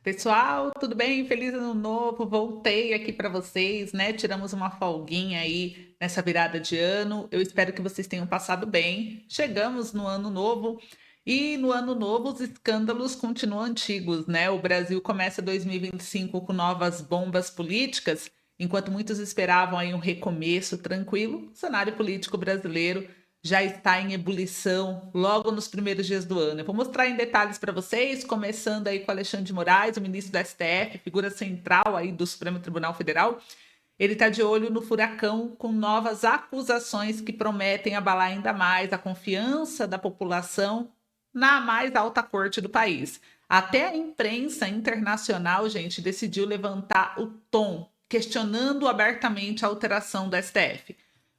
Pessoal, tudo bem? Feliz ano novo. Voltei aqui para vocês, né? Tiramos uma folguinha aí nessa virada de ano. Eu espero que vocês tenham passado bem. Chegamos no ano novo e no ano novo os escândalos continuam antigos, né? O Brasil começa 2025 com novas bombas políticas, enquanto muitos esperavam aí um recomeço tranquilo. O cenário político brasileiro já está em ebulição logo nos primeiros dias do ano. Eu vou mostrar em detalhes para vocês, começando aí com Alexandre de Moraes, o ministro do STF, figura central aí do Supremo Tribunal Federal. Ele está de olho no furacão com novas acusações que prometem abalar ainda mais a confiança da população na mais alta corte do país. Até a imprensa internacional, gente, decidiu levantar o tom, questionando abertamente a alteração do STF.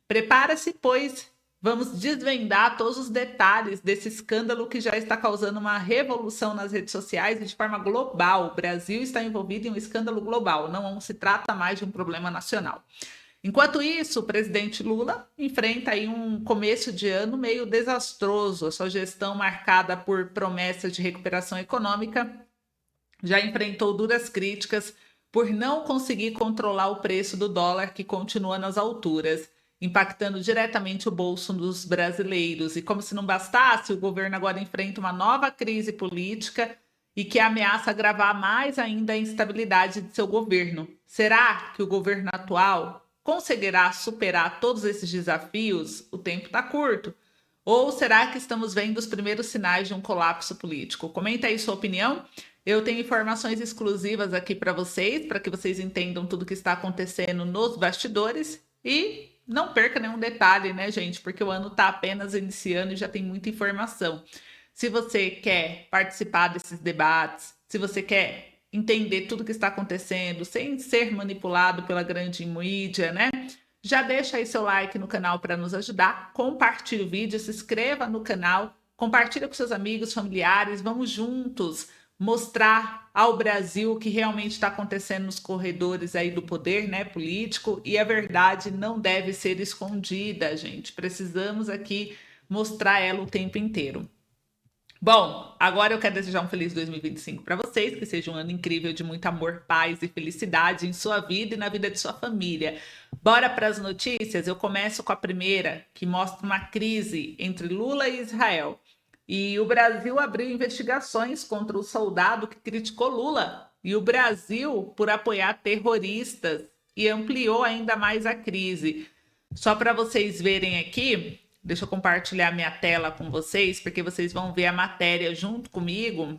Prepara-se, pois vamos desvendar todos os detalhes desse escândalo que já está causando uma revolução nas redes sociais e de forma global. O Brasil está envolvido em um escândalo global, não se trata mais de um problema nacional. Enquanto isso, o presidente Lula enfrenta aí um começo de ano meio desastroso. A sua gestão marcada por promessas de recuperação econômica já enfrentou duras críticas por não conseguir controlar o preço do dólar, que continua nas alturas, impactando diretamente o bolso dos brasileiros. E como se não bastasse, o governo agora enfrenta uma nova crise política e que ameaça agravar mais ainda a instabilidade de seu governo. Será que o governo atual conseguirá superar todos esses desafios? O tempo está curto. Ou será que estamos vendo os primeiros sinais de um colapso político? Comenta aí sua opinião. Eu tenho informações exclusivas aqui para que vocês entendam tudo que está acontecendo nos bastidores e não perca nenhum detalhe, né, gente? Porque o ano está apenas iniciando e já tem muita informação. Se você quer participar desses debates, se você quer entender tudo que está acontecendo sem ser manipulado pela grande mídia, né? Já deixa aí seu like no canal para nos ajudar, compartilhe o vídeo, se inscreva no canal, compartilha com seus amigos, familiares, vamos juntos mostrar ao Brasil o que realmente está acontecendo nos corredores aí do poder, né, político, e a verdade não deve ser escondida, gente. Precisamos aqui mostrar ela o tempo inteiro. Bom, agora eu quero desejar um feliz 2025 para vocês, que seja um ano incrível de muito amor, paz e felicidade em sua vida e na vida de sua família. Bora para as notícias? Eu começo com a primeira, que mostra uma crise entre Lula e Israel. E o Brasil abriu investigações contra o soldado que criticou Lula. E o Brasil por apoiar terroristas e ampliou ainda mais a crise. Só para vocês verem aqui, deixa eu compartilhar minha tela com vocês, porque vocês vão ver a matéria junto comigo.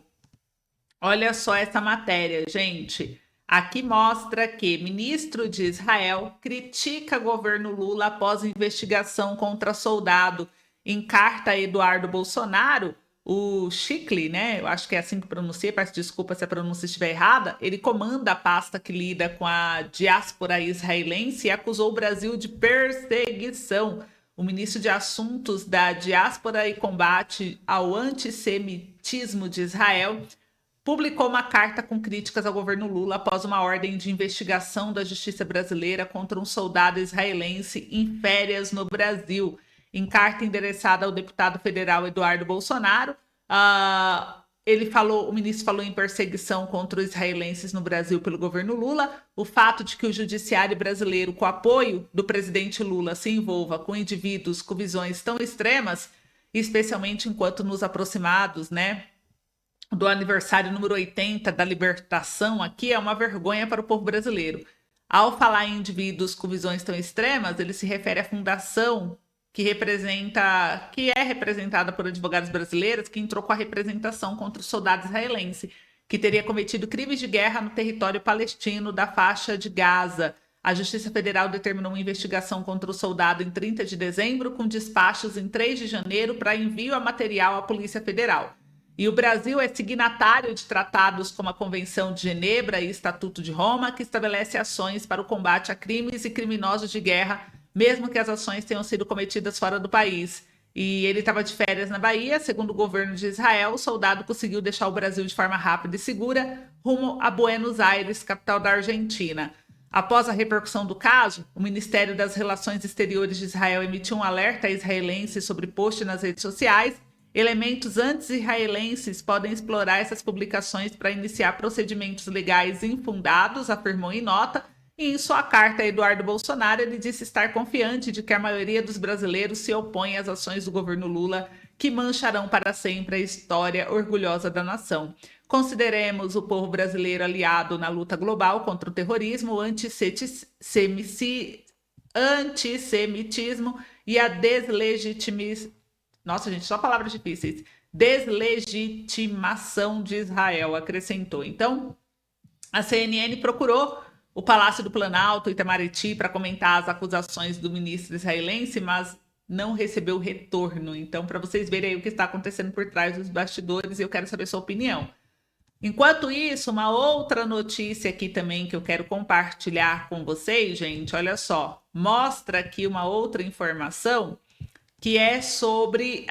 Olha só essa matéria, gente. Aqui mostra que ministro de Israel critica governo Lula após investigação contra soldado. Em carta a Eduardo Bolsonaro, o Chikli, né? Eu acho que é assim que pronuncia, peço desculpa se a pronúncia estiver errada. Ele comanda a pasta que lida com a diáspora israelense e acusou o Brasil de perseguição. O ministro de Assuntos da Diáspora e Combate ao Antissemitismo de Israel publicou uma carta com críticas ao governo Lula após uma ordem de investigação da justiça brasileira contra um soldado israelense em férias no Brasil. Em carta endereçada ao deputado federal Eduardo Bolsonaro, o ministro falou em perseguição contra os israelenses no Brasil pelo governo Lula, o fato de que o judiciário brasileiro, com apoio do presidente Lula, se envolva com indivíduos com visões tão extremas, especialmente enquanto nos aproximados, né, do aniversário número 80 da libertação aqui, é uma vergonha para o povo brasileiro. Ao falar em indivíduos com visões tão extremas, ele se refere à fundação que é representada por advogados brasileiros, que entrou com a representação contra o soldado israelense, que teria cometido crimes de guerra no território palestino da faixa de Gaza. A Justiça Federal determinou uma investigação contra o soldado em 30 de dezembro, com despachos em 3 de janeiro para envio a material à Polícia Federal. E o Brasil é signatário de tratados como a Convenção de Genebra e Estatuto de Roma, que estabelece ações para o combate a crimes e criminosos de guerra, mesmo que as ações tenham sido cometidas fora do país. E ele estava de férias na Bahia, segundo o governo de Israel, o soldado conseguiu deixar o Brasil de forma rápida e segura rumo a Buenos Aires, capital da Argentina. Após a repercussão do caso, o Ministério das Relações Exteriores de Israel emitiu um alerta a israelenses sobre post nas redes sociais Elementos anti-israelenses podem explorar essas publicações para iniciar procedimentos legais infundados, afirmou em nota. E em sua carta a Eduardo Bolsonaro, ele disse estar confiante de que a maioria dos brasileiros se opõe às ações do governo Lula, que mancharão para sempre a história orgulhosa da nação. Consideremos o povo brasileiro aliado na luta global contra o terrorismo, o antissemitismo e a deslegitimização. Nossa, gente, só palavras difíceis. Deslegitimação de Israel, acrescentou. Então, a CNN procurou o Palácio do Planalto, Itamaraty, para comentar as acusações do ministro israelense, mas não recebeu retorno. Então, para vocês verem aí o que está acontecendo por trás dos bastidores, eu quero saber sua opinião. Enquanto isso, uma outra notícia aqui também que eu quero compartilhar com vocês, gente, olha só, mostra aqui uma outra informação que é sobre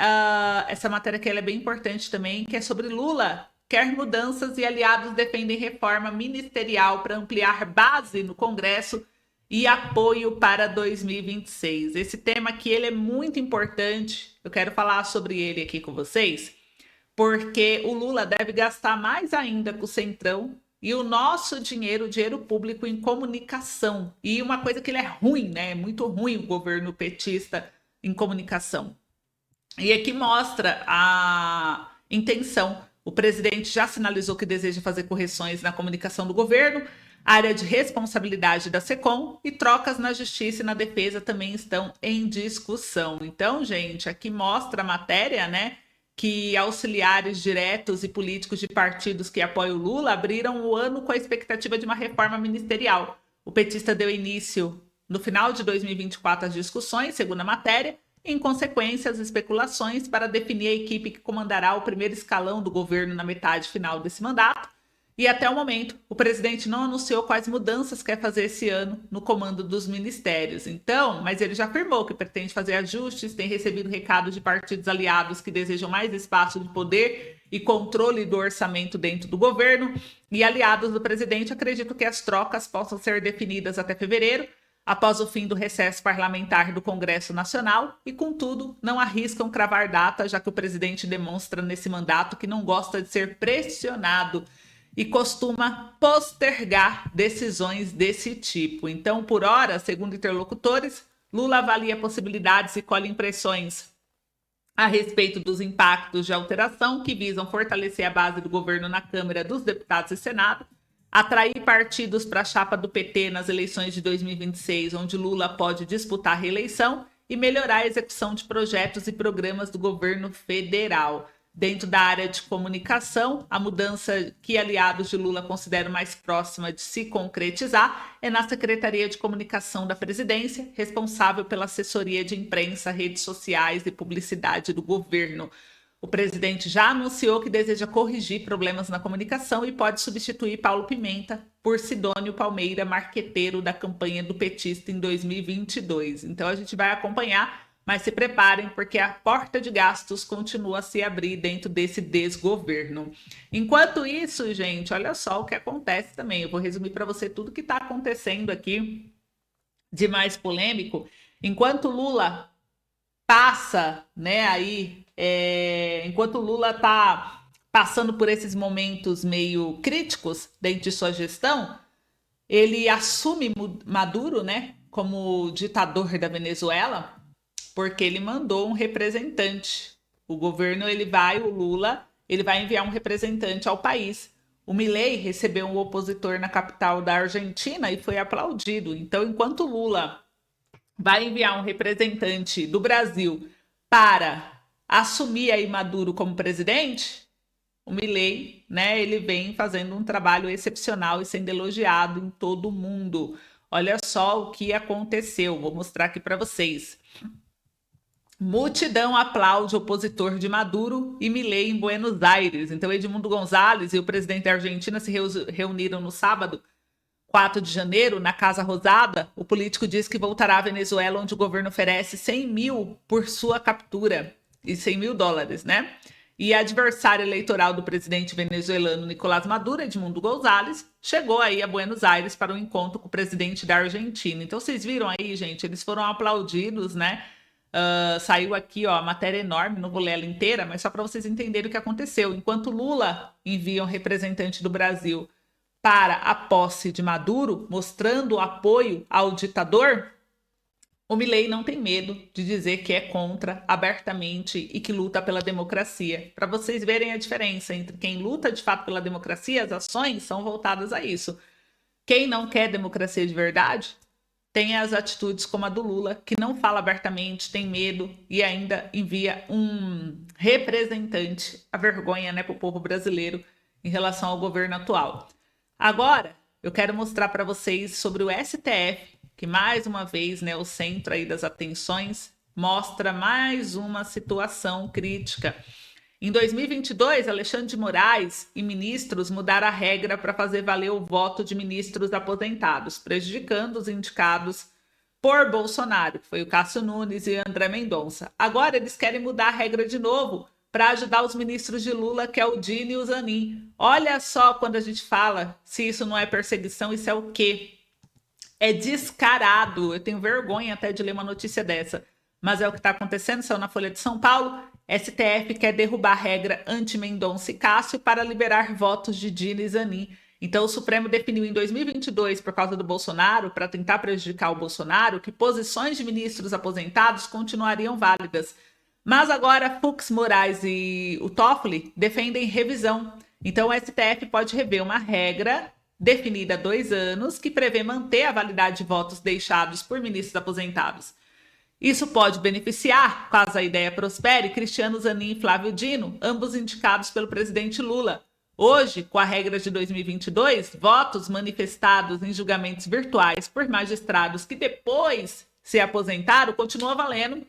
essa matéria que ela é bem importante também, que é sobre Lula. Quer mudanças e aliados defendem reforma ministerial para ampliar base no Congresso e apoio para 2026. Esse tema aqui ele é muito importante, eu quero falar sobre ele aqui com vocês, porque o Lula deve gastar mais ainda com o Centrão e o nosso dinheiro, o dinheiro público em comunicação. E uma coisa que ele é ruim, né? É muito ruim o governo petista em comunicação. E aqui mostra a intenção. O presidente já sinalizou que deseja fazer correções na comunicação do governo, área de responsabilidade da SECOM e trocas na justiça e na defesa também estão em discussão. Então, gente, aqui mostra a matéria, né, que auxiliares diretos e políticos de partidos que apoiam o Lula abriram o ano com a expectativa de uma reforma ministerial. O petista deu início no final de 2024 às discussões, segundo a matéria, em consequência, as especulações para definir a equipe que comandará o primeiro escalão do governo na metade final desse mandato. E até o momento, o presidente não anunciou quais mudanças quer fazer esse ano no comando dos ministérios. Então, mas ele já afirmou que pretende fazer ajustes, tem recebido recados de partidos aliados que desejam mais espaço de poder e controle do orçamento dentro do governo. E aliados do presidente acreditam que as trocas possam ser definidas até fevereiro, após o fim do recesso parlamentar do Congresso Nacional, e, contudo, não arriscam cravar data, já que o presidente demonstra nesse mandato que não gosta de ser pressionado e costuma postergar decisões desse tipo. Então, por hora, segundo interlocutores, Lula avalia possibilidades e colhe impressões a respeito dos impactos de alteração que visam fortalecer a base do governo na Câmara dos Deputados e Senado, atrair partidos para a chapa do PT nas eleições de 2026, onde Lula pode disputar a reeleição, e melhorar a execução de projetos e programas do governo federal. Dentro da área de comunicação, a mudança que aliados de Lula consideram mais próxima de se concretizar é na Secretaria de Comunicação da Presidência, responsável pela assessoria de imprensa, redes sociais e publicidade do governo. O presidente já anunciou que deseja corrigir problemas na comunicação e pode substituir Paulo Pimenta por Sidônio Palmeira, marqueteiro da campanha do petista em 2022. Então a gente vai acompanhar, mas se preparem porque a porta de gastos continua a se abrir dentro desse desgoverno. Enquanto isso, gente, olha só o que acontece também. Eu vou resumir para você tudo que está acontecendo aqui de mais polêmico. Enquanto Lula passa, né, enquanto Lula está passando por esses momentos meio críticos dentro de sua gestão, ele assume Maduro, né, como ditador da Venezuela, porque ele mandou um representante. O governo, o Lula, ele vai enviar um representante ao país. O Milei recebeu um opositor na capital da Argentina e foi aplaudido. Então, enquanto Lula vai enviar um representante do Brasil para assumir aí Maduro como presidente, o Milei, né, ele vem fazendo um trabalho excepcional e sendo elogiado em todo o mundo. Olha só o que aconteceu, vou mostrar aqui para vocês. Multidão aplaude opositor de Maduro e Milei em Buenos Aires. Então, Edmundo Gonzalez e o presidente da Argentina se reuniram no sábado, 4 de janeiro, na Casa Rosada. O político diz que voltará à Venezuela, onde o governo oferece 100 mil por sua captura, e 100 mil dólares, né? E adversário eleitoral do presidente venezuelano Nicolás Maduro, Edmundo Gonzalez, chegou aí a Buenos Aires para um encontro com o presidente da Argentina. Então, vocês viram aí, gente, eles foram aplaudidos, né? Saiu aqui, ó, a matéria enorme, não vou ler ela inteira, mas só para vocês entenderem o que aconteceu. Enquanto Lula envia um representante do Brasil para a posse de Maduro, mostrando apoio ao ditador, o Milei não tem medo de dizer que é contra abertamente e que luta pela democracia. Para vocês verem a diferença entre quem luta de fato pela democracia, as ações são voltadas a isso. Quem não quer democracia de verdade tem as atitudes como a do Lula, que não fala abertamente, tem medo e ainda envia um representante, a vergonha, né, para o povo brasileiro em relação ao governo atual. Agora, eu quero mostrar para vocês sobre o STF, que mais uma vez, né, o centro aí das atenções, mostra mais uma situação crítica. Em 2022, Alexandre de Moraes e ministros mudaram a regra para fazer valer o voto de ministros aposentados, prejudicando os indicados por Bolsonaro, que foi o Cássio Nunes e André Mendonça. Agora eles querem mudar a regra de novo para ajudar os ministros de Lula, que é o Dino e o Zanin. Olha só quando a gente fala se isso não é perseguição, isso é o quê? É descarado. Eu tenho vergonha até de ler uma notícia dessa. Mas é o que está acontecendo, saiu na Folha de São Paulo. STF quer derrubar a regra anti-Mendonça e Cássio para liberar votos de Dino e Zanin. Então, o Supremo definiu em 2022, por causa do Bolsonaro, para tentar prejudicar o Bolsonaro, que posições de ministros aposentados continuariam válidas. Mas agora, Fux, Moraes e o Toffoli defendem revisão. Então, o STF pode rever uma regra definida há 2 anos que prevê manter a validade de votos deixados por ministros aposentados. Isso pode beneficiar, caso a ideia prospere, Cristiano Zanin e Flávio Dino, ambos indicados pelo presidente Lula. Hoje, com a regra de 2022, votos manifestados em julgamentos virtuais por magistrados que depois se aposentaram continuam valendo,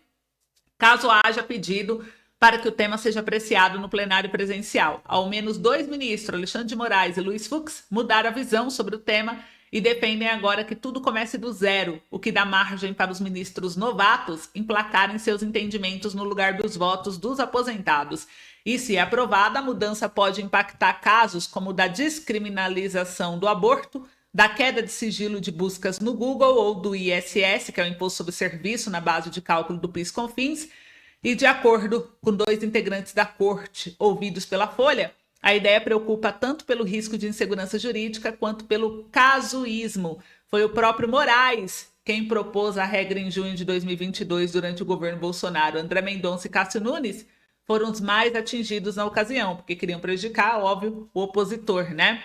caso haja pedido para que o tema seja apreciado no plenário presencial. Ao menos 2 ministros, Alexandre de Moraes e Luiz Fux, mudaram a visão sobre o tema e defendem agora que tudo comece do zero, o que dá margem para os ministros novatos emplacarem seus entendimentos no lugar dos votos dos aposentados. E, se aprovada, a mudança pode impactar casos como o da descriminalização do aborto, da queda de sigilo de buscas no Google ou do ISS, que é o Imposto sobre Serviço na base de cálculo do PIS/COFINS, e de acordo com 2 integrantes da corte ouvidos pela Folha, a ideia preocupa tanto pelo risco de insegurança jurídica quanto pelo casuísmo. Foi o próprio Moraes quem propôs a regra em junho de 2022 durante o governo Bolsonaro. André Mendonça e Cássio Nunes foram os mais atingidos na ocasião, porque queriam prejudicar, óbvio, o opositor, né?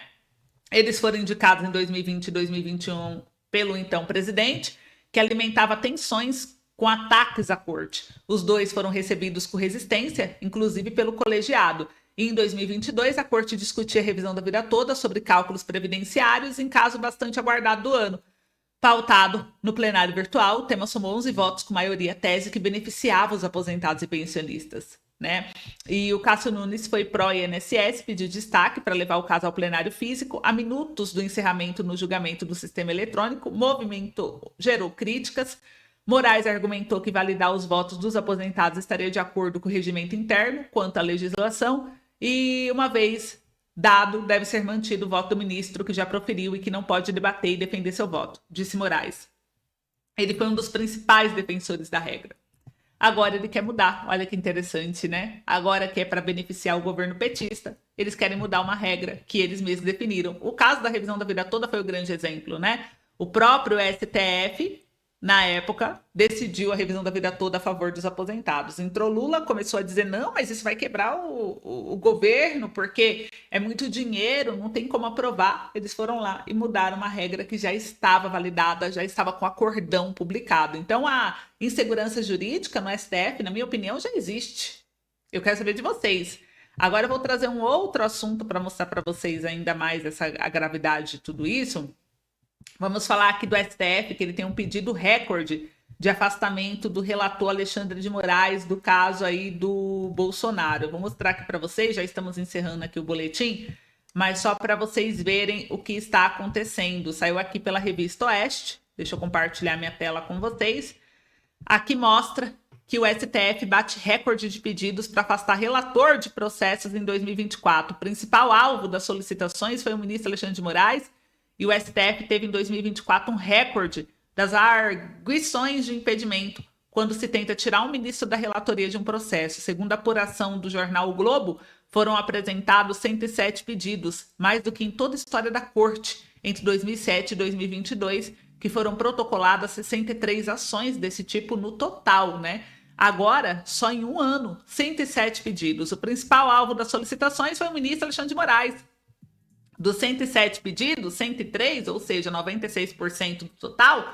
Eles foram indicados em 2020 e 2021 pelo então presidente, que alimentava tensões com ataques à corte. Os 2 foram recebidos com resistência, inclusive pelo colegiado. E em 2022, a corte discutia a revisão da vida toda sobre cálculos previdenciários em caso bastante aguardado do ano. Pautado no plenário virtual, o tema somou 11 votos com maioria tese que beneficiava os aposentados e pensionistas, né? E o Cássio Nunes foi pró-INSS, pediu destaque para levar o caso ao plenário físico. A minutos do encerramento no julgamento do sistema eletrônico, o movimento gerou críticas. Moraes argumentou que validar os votos dos aposentados estaria de acordo com o regimento interno quanto à legislação e, uma vez dado, deve ser mantido o voto do ministro que já proferiu e que não pode debater e defender seu voto, disse Moraes. Ele foi um dos principais defensores da regra. Agora ele quer mudar, olha que interessante, né? Agora que é para beneficiar o governo petista, eles querem mudar uma regra que eles mesmos definiram. O caso da revisão da vida toda foi o grande exemplo, né? O próprio STF, na época, decidiu a revisão da vida toda a favor dos aposentados. Entrou Lula, começou a dizer, não, mas isso vai quebrar o governo, porque é muito dinheiro, não tem como aprovar. Eles foram lá e mudaram uma regra que já estava validada, já estava com acordão publicado. Então, a insegurança jurídica no STF, na minha opinião, já existe. Eu quero saber de vocês. Agora eu vou trazer um outro assunto para mostrar para vocês ainda mais a gravidade de tudo isso. Vamos falar aqui do STF, que ele tem um pedido recorde de afastamento do relator Alexandre de Moraes do caso aí do Bolsonaro. Eu vou mostrar aqui para vocês, já estamos encerrando aqui o boletim, mas só para vocês verem o que está acontecendo. Saiu aqui pela Revista Oeste, deixa eu compartilhar minha tela com vocês. Aqui mostra que o STF bate recorde de pedidos para afastar relator de processos em 2024. O principal alvo das solicitações foi o ministro Alexandre de Moraes, e o STF teve em 2024 um recorde das arguições de impedimento quando se tenta tirar um ministro da relatoria de um processo. Segundo a apuração do jornal O Globo, foram apresentados 107 pedidos, mais do que em toda a história da corte, entre 2007 e 2022, que foram protocoladas 63 ações desse tipo no total, né? Agora, só em um ano, 107 pedidos. O principal alvo das solicitações foi o ministro Alexandre de Moraes. Dos 107 pedidos, 103, ou seja, 96% do total,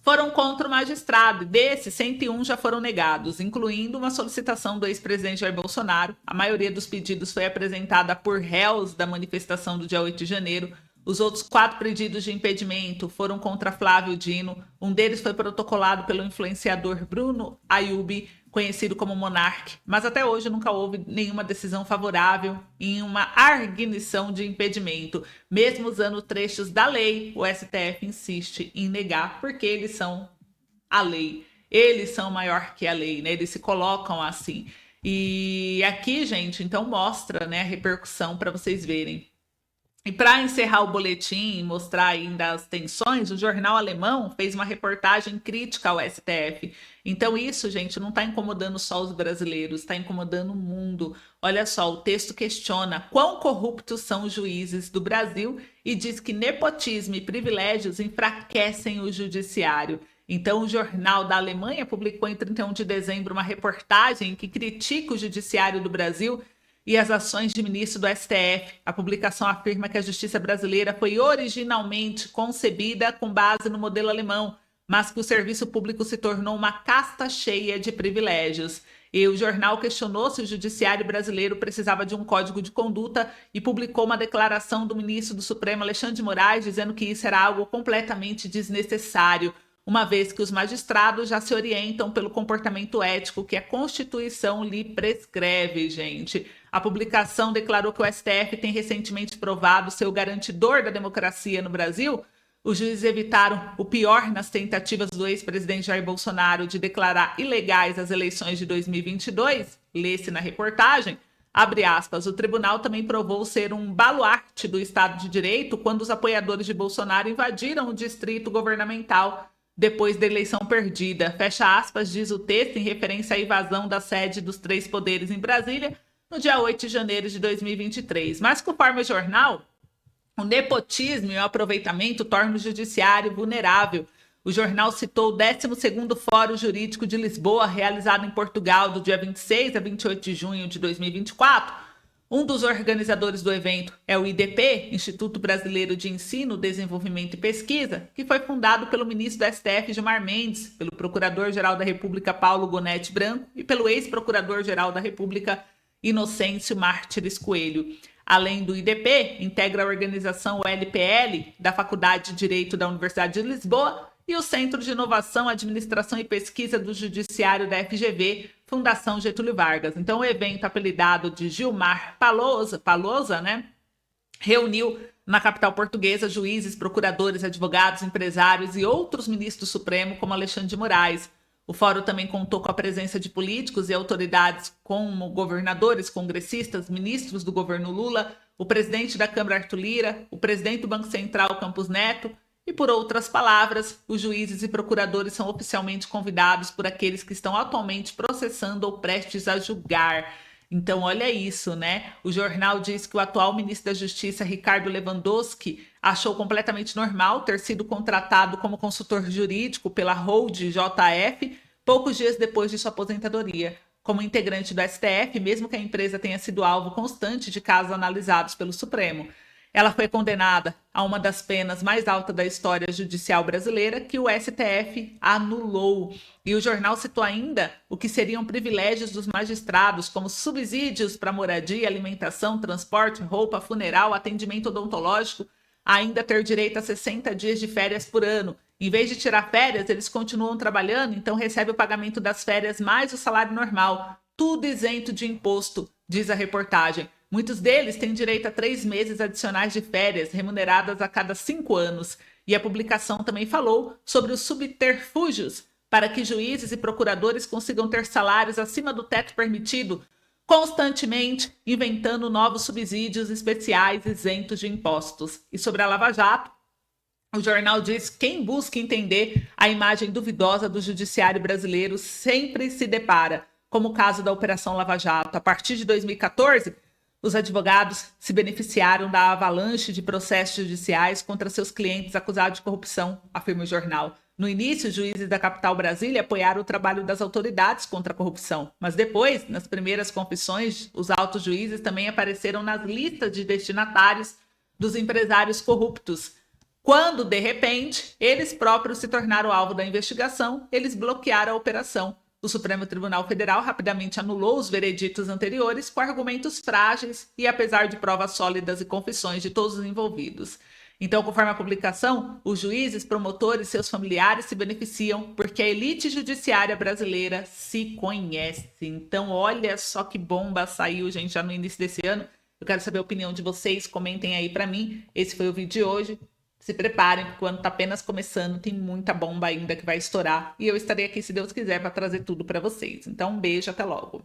foram contra o magistrado. Desses, 101 já foram negados, incluindo uma solicitação do ex-presidente Jair Bolsonaro. A maioria dos pedidos foi apresentada por réus da manifestação do dia 8 de janeiro. Os outros 4 pedidos de impedimento foram contra Flávio Dino. Um deles foi protocolado pelo influenciador Bruno Ayubi, conhecido como Monark, mas até hoje nunca houve nenhuma decisão favorável em uma arguição de impedimento. Mesmo usando trechos da lei, o STF insiste em negar, porque eles são a lei. Eles são maior que a lei, né? Eles se colocam assim. E aqui, gente, então mostra, né, a repercussão para vocês verem. E para encerrar o boletim e mostrar ainda as tensões, o jornal alemão fez uma reportagem crítica ao STF. Então isso, gente, não está incomodando só os brasileiros, está incomodando o mundo. Olha só, o texto questiona quão corruptos são os juízes do Brasil e diz que nepotismo e privilégios enfraquecem o judiciário. Então, o jornal da Alemanha publicou em 31 de dezembro uma reportagem que critica o judiciário do Brasil e as ações de ministro do STF. A publicação afirma que a justiça brasileira foi originalmente concebida com base no modelo alemão, mas que o serviço público se tornou uma casta cheia de privilégios. E o jornal questionou se o judiciário brasileiro precisava de um código de conduta e publicou uma declaração do ministro do Supremo, Alexandre de Moraes, dizendo que isso era algo completamente desnecessário, uma vez que os magistrados já se orientam pelo comportamento ético que a Constituição lhe prescreve, gente. A publicação declarou que o STF tem recentemente provado ser o garantidor da democracia no Brasil. Os juízes evitaram o pior nas tentativas do ex-presidente Jair Bolsonaro de declarar ilegais as eleições de 2022. Lê-se na reportagem. Abre aspas, o tribunal também provou ser um baluarte do Estado de Direito quando os apoiadores de Bolsonaro invadiram o distrito governamental depois da eleição perdida. Fecha aspas, diz o texto em referência à invasão da sede dos 3 poderes em Brasília no dia 8 de janeiro de 2023. Mas, conforme o jornal, o nepotismo e o aproveitamento tornam o judiciário vulnerável. O jornal citou o 12º Fórum Jurídico de Lisboa, realizado em Portugal do dia 26 a 28 de junho de 2024. Um dos organizadores do evento é o IDP, Instituto Brasileiro de Ensino, Desenvolvimento e Pesquisa, que foi fundado pelo ministro do STF, Gilmar Mendes, pelo Procurador-Geral da República, Paulo Gonetti Branco, e pelo ex-Procurador-Geral da República, Inocêncio Mártires Coelho. Além do IDP, integra a organização LPL, da Faculdade de Direito da Universidade de Lisboa, e o Centro de Inovação, Administração e Pesquisa do Judiciário da FGV, Fundação Getúlio Vargas. Então, o evento, apelidado de Gilmar Palosa, né, reuniu na capital portuguesa juízes, procuradores, advogados, empresários e outros ministros do Supremo, como Alexandre de Moraes. O fórum também contou com a presença de políticos e autoridades como governadores, congressistas, ministros do governo Lula, o presidente da Câmara Arthur Lira, o presidente do Banco Central Campos Neto, e, por outras palavras, os juízes e procuradores são oficialmente convidados por aqueles que estão atualmente processando ou prestes a julgar. Então, olha isso, né? O jornal diz que o atual ministro da Justiça, Ricardo Lewandowski, achou completamente normal ter sido contratado como consultor jurídico pela Hold JF poucos dias depois de sua aposentadoria. Como integrante do STF, mesmo que a empresa tenha sido alvo constante de casos analisados pelo Supremo. Ela foi condenada a uma das penas mais altas da história judicial brasileira, que o STF anulou. E o jornal citou ainda o que seriam privilégios dos magistrados, como subsídios para moradia, alimentação, transporte, roupa, funeral, atendimento odontológico, ainda ter direito a 60 dias de férias por ano. Em vez de tirar férias, eles continuam trabalhando, então recebe o pagamento das férias mais o salário normal. Tudo isento de imposto, diz a reportagem. Muitos deles têm direito a 3 meses adicionais de férias, remuneradas a cada 5 anos. E a publicação também falou sobre os subterfúgios para que juízes e procuradores consigam ter salários acima do teto permitido, constantemente inventando novos subsídios especiais isentos de impostos. E sobre a Lava Jato, O jornal diz que quem busca entender a imagem duvidosa do judiciário brasileiro sempre se depara, como o caso da Operação Lava Jato. A partir de 2014, os advogados se beneficiaram da avalanche de processos judiciais contra seus clientes acusados de corrupção, afirma o jornal. No início, os juízes da capital Brasília apoiaram o trabalho das autoridades contra a corrupção, mas depois, nas primeiras confissões, os altos juízes também apareceram nas listas de destinatários dos empresários corruptos. Quando, de repente, eles próprios se tornaram alvo da investigação, eles bloquearam a operação. O Supremo Tribunal Federal rapidamente anulou os vereditos anteriores com argumentos frágeis e apesar de provas sólidas e confissões de todos os envolvidos. Então, conforme a publicação, os juízes, promotores e seus familiares se beneficiam porque a elite judiciária brasileira se conhece. Então, olha só que bomba saiu, gente, já no início desse ano. Eu quero saber a opinião de vocês, comentem aí para mim. Esse foi o vídeo de hoje. Se preparem, porque o ano está apenas começando, tem muita bomba ainda que vai estourar. E eu estarei aqui, se Deus quiser, para trazer tudo para vocês. Então, um beijo, até logo.